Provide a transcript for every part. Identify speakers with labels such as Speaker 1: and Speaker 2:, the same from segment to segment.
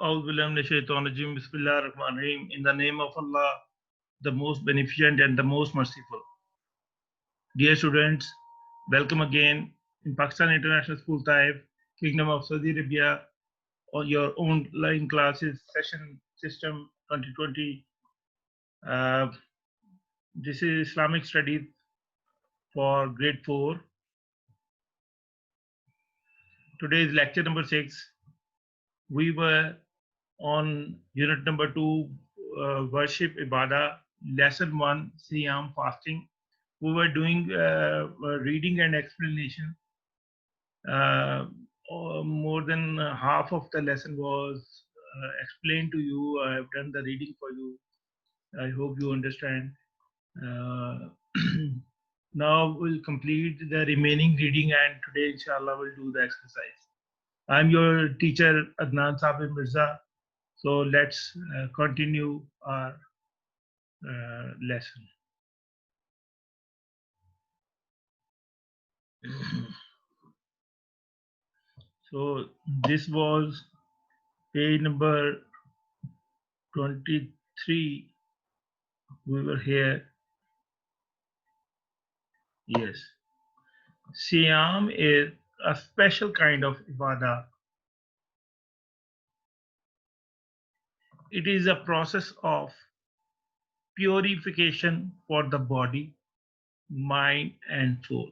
Speaker 1: Bismillahirrahmanirrahim. In the name of Allah, the most beneficent and the most merciful. Dear students, welcome again in Pakistan International School Taif, Kingdom of Saudi Arabia, on your online classes session system 2020. Uh, this is Islamic studies for grade 4. Today is lecture number 6. We were on unit number 2, worship ibadah, lesson 1, siyam, fasting. We were doing reading and explanation. More than half of the lesson was explained to you. I have done the reading for you. I hope you understand. Now we'll complete the remaining reading, and today inshallah we'll do the exercise. I'm your teacher Adnan Sabir Mirza. So let's continue our lesson. So this was page number 23. We were here. Yes. Siyam is a special kind of ibadah. It is a process of purification for the body, mind, and soul.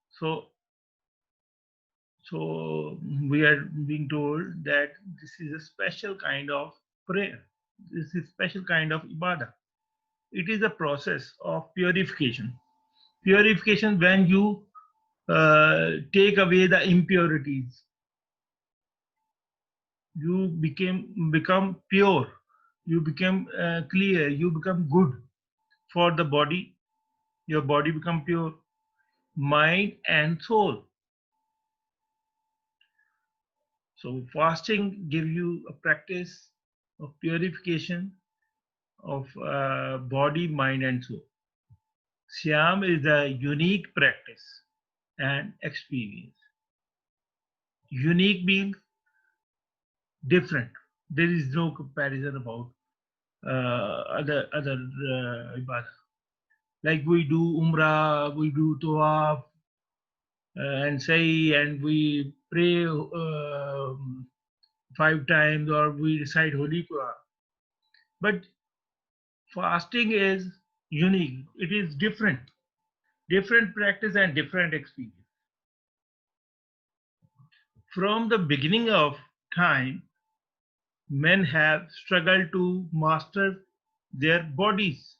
Speaker 1: So we are being told that this is a special kind of prayer. This is a special kind of ibadah. It is a process of purification. Purification when you take away the impurities. You become pure. You become clear. You become good for the body. Your body become pure, mind and soul. So fasting gives you a practice of purification of body, mind and soul. Siyam is a unique practice and experience. Unique means different. There is no comparison about other ibadah. Like we do umrah, we do tawaf, and say, and we pray 5 times, or we recite Holy Quran. But fasting is unique. It is different practice and different experience. From the beginning of time, men have struggled to master their bodies,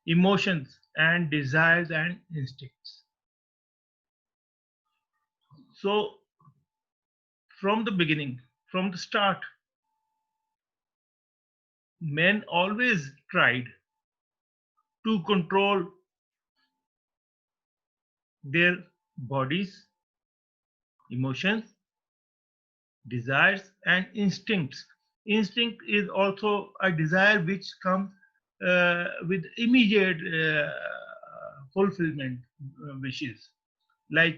Speaker 1: emotions, and desires and instincts. So, from the beginning, from the start, men always tried to control their bodies, emotions, desires, and instincts. Instinct is also a desire which comes with immediate fulfillment wishes. Like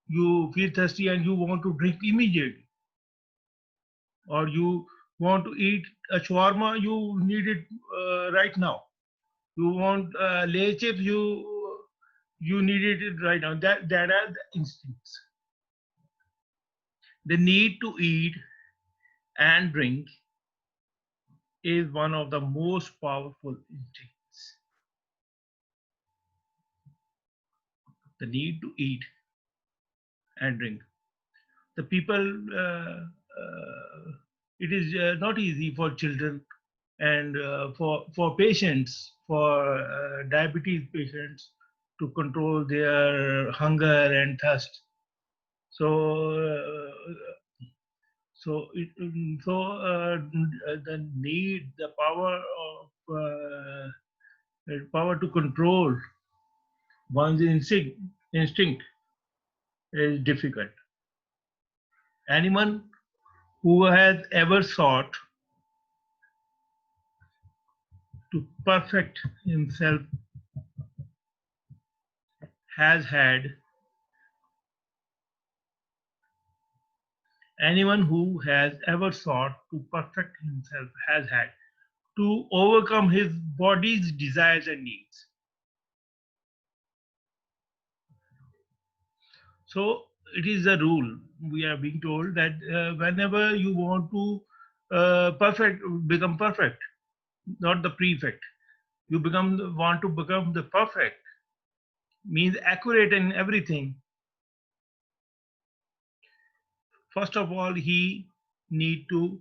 Speaker 1: you feel thirsty and you want to drink immediately, or you want to eat a shawarma, you need it right now. You want lay chips, you need it right now. That are the instincts. The need to eat and drink is one of the most powerful instincts. The need to eat and drink. The people, it is not easy for children and for patients, for diabetes patients, to control their hunger and thirst. So the need, the power to control one's instinct is difficult. Anyone who has ever sought to perfect himself has had Anyone who has ever sought to perfect himself has had to overcome his body's desires and needs. So it is a rule. We are being told that whenever you want to become perfect, not the prefect. You want to become the perfect, means accurate in everything. First of all, he need to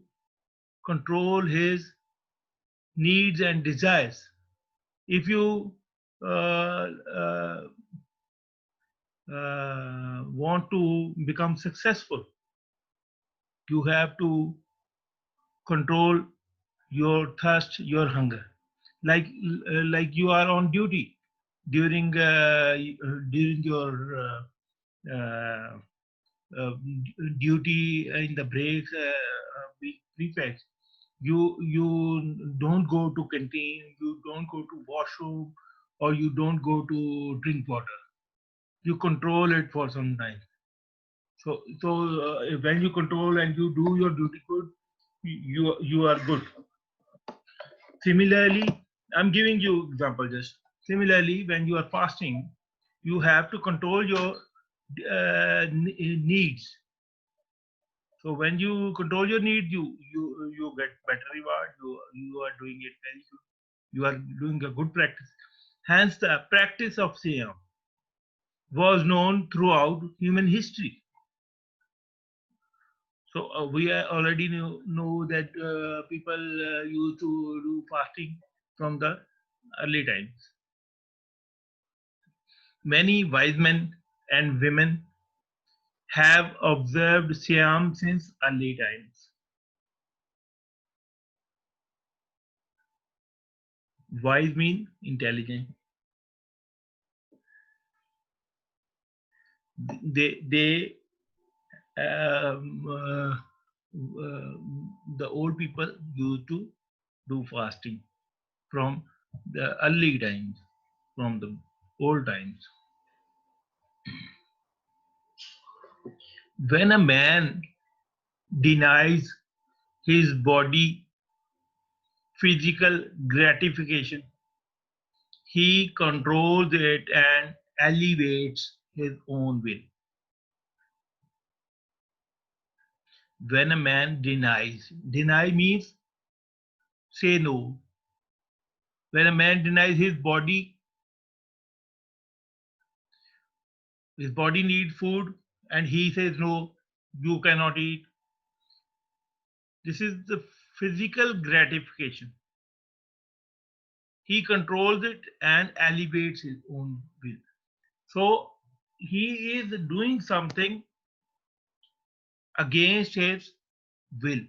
Speaker 1: control his needs and desires. If you uh, uh, want to become successful, you have to control your thirst, your hunger. Like you are on duty during your uh, duty in the breaks, prefects. You don't go to canteen, you don't go to washroom, or you don't go to drink water. You control it for some time. So when you control and you do your duty good, you are good. Similarly, I'm giving you example just. Similarly, when you are fasting, you have to control your needs. So when you control your needs, you get better reward. You are doing it very good. You are doing a good practice. Hence, the practice of Siyam was known throughout human history. So we already know that people used to do fasting from the early times. Many wise men and women have observed Siam since early times. Wise mean intelligent. They the old people used to do fasting from the early times, from the old times. When a man denies his body physical gratification, he controls it and elevates his own will. When a man deny means say no. When a man denies his body needs food, and he says no, you cannot eat. This is the physical gratification. He controls it and elevates his own will. So he is doing something against his will.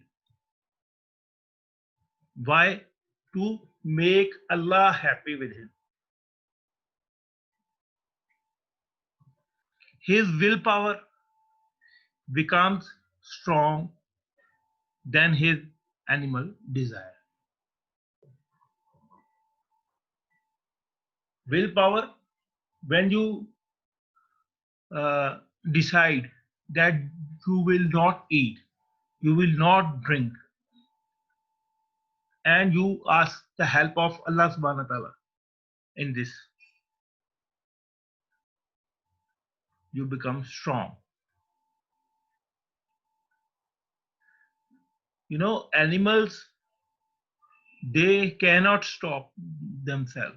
Speaker 1: Why? To make Allah happy with him. His willpower becomes strong than his animal desire. Willpower, when you uh, decide that you will not eat, you will not drink, and you ask the help of Allah subhanahu wa ta'ala in this, you become strong. You know, animals, they cannot stop themselves.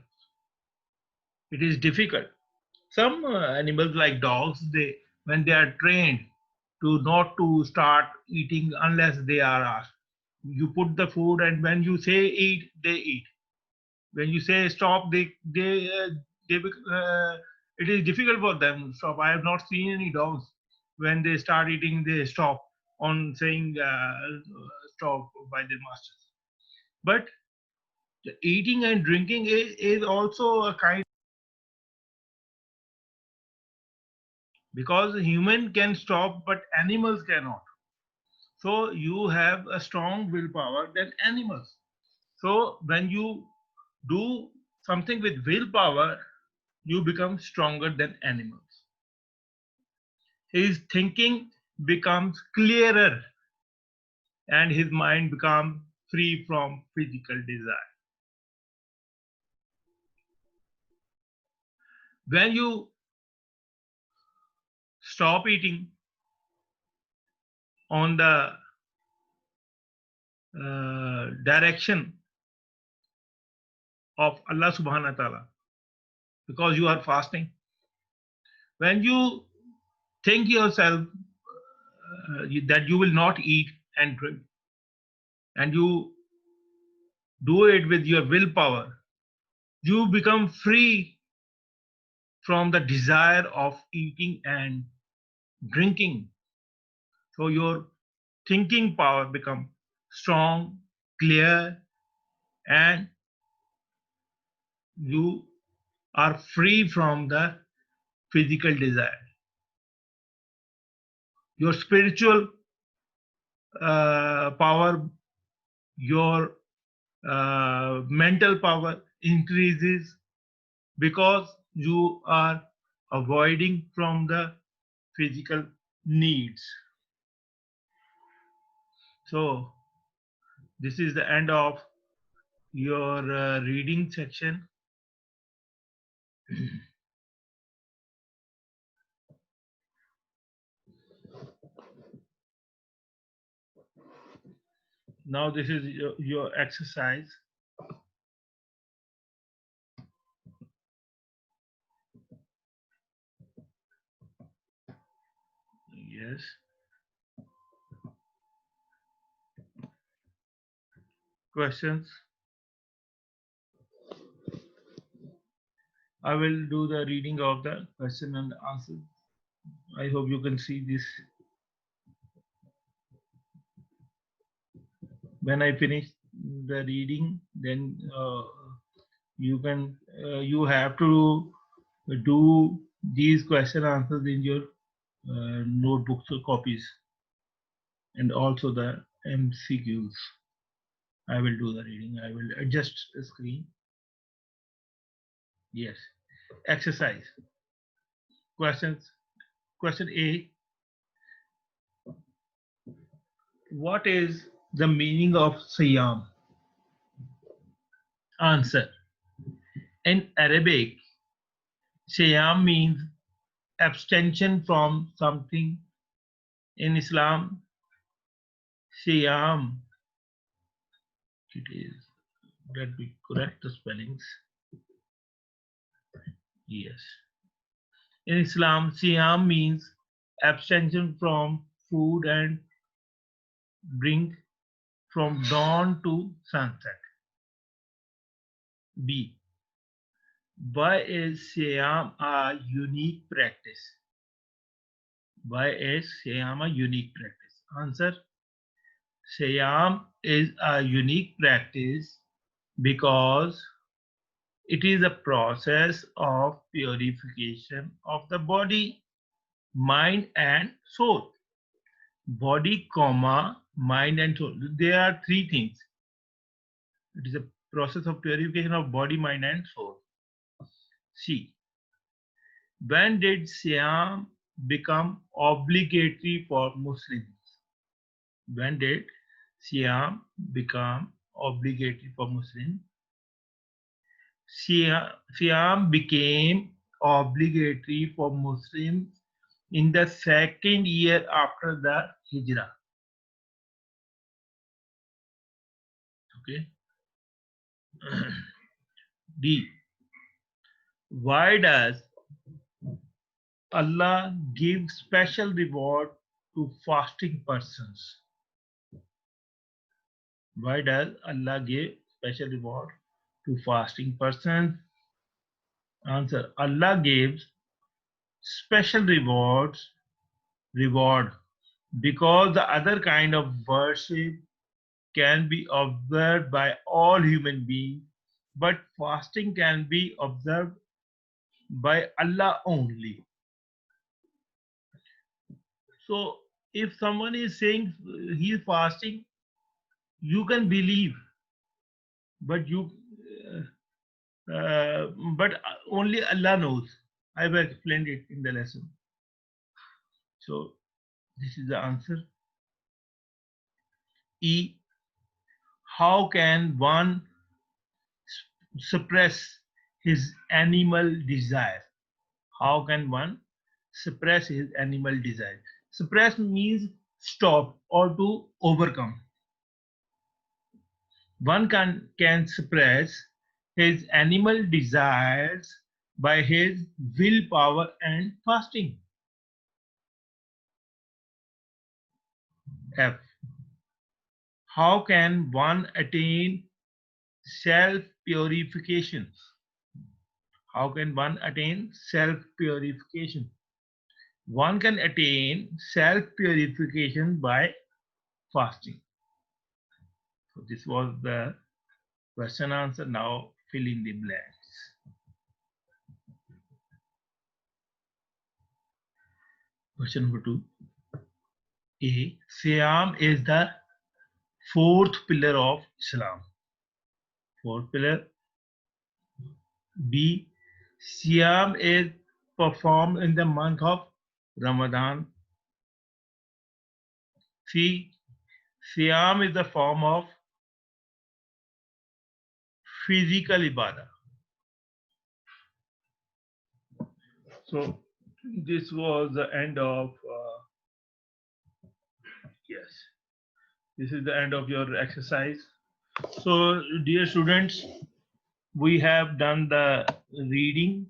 Speaker 1: It is difficult. Some animals like dogs, they when they are trained to not to start eating unless they are asked. You put the food, and when you say eat, they eat. When you say stop, it is difficult for them to stop. I have not seen any dogs when they start eating, they stop on saying stop by their masters. But eating and drinking is also a kind, because human can stop but animals cannot. So you have a strong willpower than animals. So when you do something with willpower, you become stronger than animals. His thinking becomes clearer and his mind becomes free from physical desire. When you stop eating on the direction of Allah subhanahu wa ta'ala, because you are fasting, when you think yourself that you will not eat and drink, and you do it with your willpower, you become free from the desire of eating and drinking. So your thinking power become strong, clear, and you are free from the physical desire. Your spiritual power, your mental power increases because you are avoiding from the physical needs. So this is the end of your reading section. Now this is your exercise. Yes. Questions? I will do the reading of the question and answer. I hope you can see this. When I finish the reading, then you have to do these question answers in your notebooks or copies, and also the MCQs. I will do the reading. I will adjust the screen. Yes. Exercise. Questions. Question A. What is the meaning of Siyam? Answer. In Arabic, Siyam means abstention from something. In Islam, Siyam, it is, let me correct the spellings. Yes. In Islam, Siyam means abstention from food and drink from dawn to sunset. B. Why is Siyam a unique practice? Why is Siyam a unique practice? Answer. Siyam is a unique practice because it is a process of purification of the body, mind, and soul. Body, comma, mind, and soul. There are three things. It is a process of purification of body, mind, and soul. C. When did Siam become obligatory for Muslims? When did Siam become obligatory for Muslims? Siam became obligatory for Muslims in the second year after the Hijrah. Okay. D. Why does Allah give special reward to fasting persons? Why does Allah give special reward to fasting persons? Answer. Allah gives special reward because the other kind of worship can be observed by all human beings, but fasting can be observed by Allah only. So if someone is saying he is fasting, you can believe, but but only Allah knows. I have explained it in the lesson. So This is the answer. E. How can one suppress his animal desire? How can one suppress his animal desire? Suppress means stop or to overcome. One can suppress his animal desires by his willpower and fasting. F. How can one attain self purification? How can one attain self purification? One can attain self purification by fasting. So this was the question answer. Now fill in the blanks. Question number 2. A. Siam is the fourth pillar of Islam. Fourth pillar. B. Siam is performed in the month of Ramadan. C. Siam is the form of physical ibadah. So this was the end of yes. This is the end of your exercise. So dear students, we have done the reading.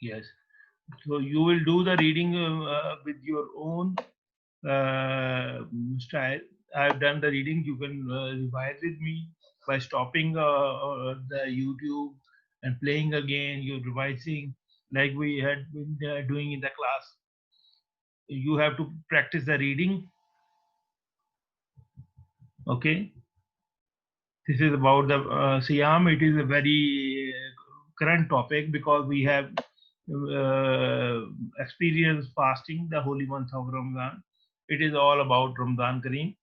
Speaker 1: Yes. So you will do the reading with your own style. I've done the reading. You can revise with me by stopping the YouTube and playing again. You're revising like we had been doing in the class. You have to practice the reading. Okay. This is about the Siam. It is a very current topic because we have experienced fasting the holy month of Ramadan. It is all about Ramadan Kareem.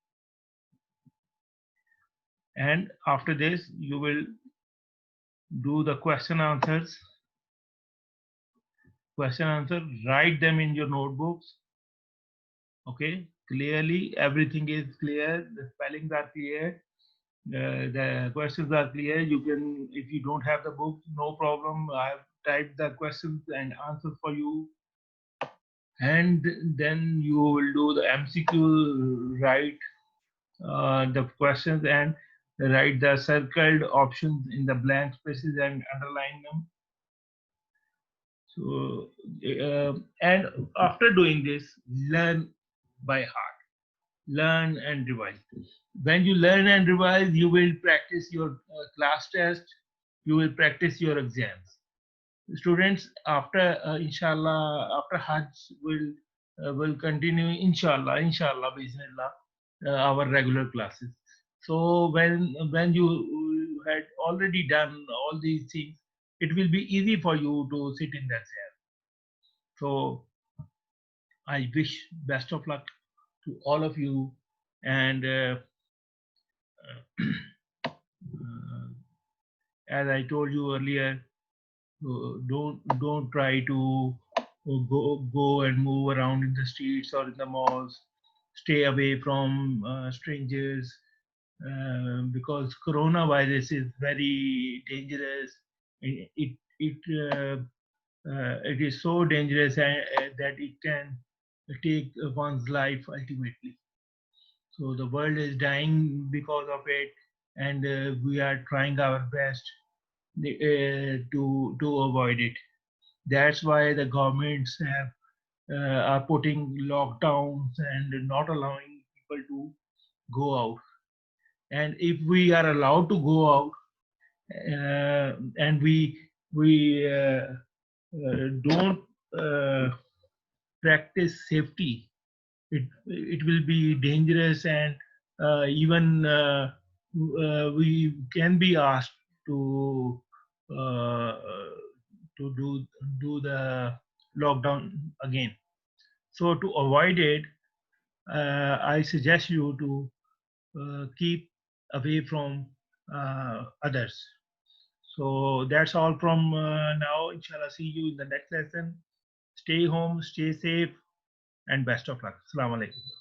Speaker 1: And after this, you will do the question answers. Question answer, write them in your notebooks. Okay, clearly everything is clear. The spellings are clear. The questions are clear. You can, if you don't have the book, no problem. I have typed the questions and answers for you. And then you will do the MCQ, write the questions and write the circled options in the blank spaces and underline them. So, and after doing this, learn by heart. Learn and revise. When you learn and revise, you will practice your class test. You will practice your exams. Students, after inshallah, after Hajj, will continue inshallah, bismillah, our regular classes. So when you had already done all these things, it will be easy for you to sit in the exam. So I wish best of luck to all of you, and as I told you earlier, don't try to go and move around in the streets or in the malls. Stay away from strangers because coronavirus is very dangerous. It is so dangerous that it can take one's life ultimately. So the world is dying because of it, and we are trying our best to avoid it. That's why the governments are putting lockdowns and not allowing people to go out. And if we are allowed to go out, and we don't practice safety, it will be dangerous, and even we can be asked to uh, do the lockdown again. So to avoid it, I suggest you to keep away from others. So that's all from now. Inshallah, see you in the next lesson. Stay home, stay safe, and best of luck. Assalamu alaikum.